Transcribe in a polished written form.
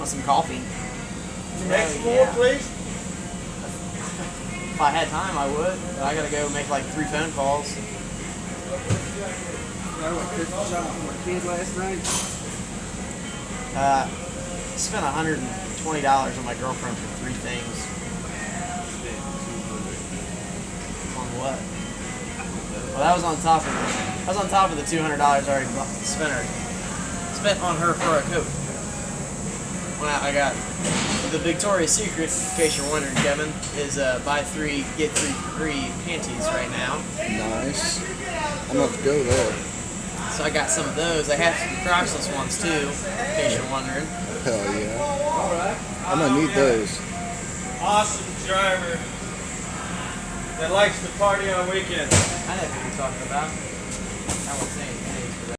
Want some coffee? Next floor, please. If I had time, I would. But I gotta go make like 3 phone calls. I went Christmas shopping for my kid last night. Spent $120 on my girlfriend for 3 things. On what? Well, that was on top of the $200 I already spent on her for a coat. Well, I got the Victoria's Secret, in case you're wondering, Kevin, is buy 3 get 3 free panties right now. Nice. I'm gonna have to go there. So I got some of those. I have some crotchless ones too, in case you're wondering. Hell yeah. I'm gonna need those. Awesome driver that likes to party on weekends. I know who you're talking about. I won't say anything.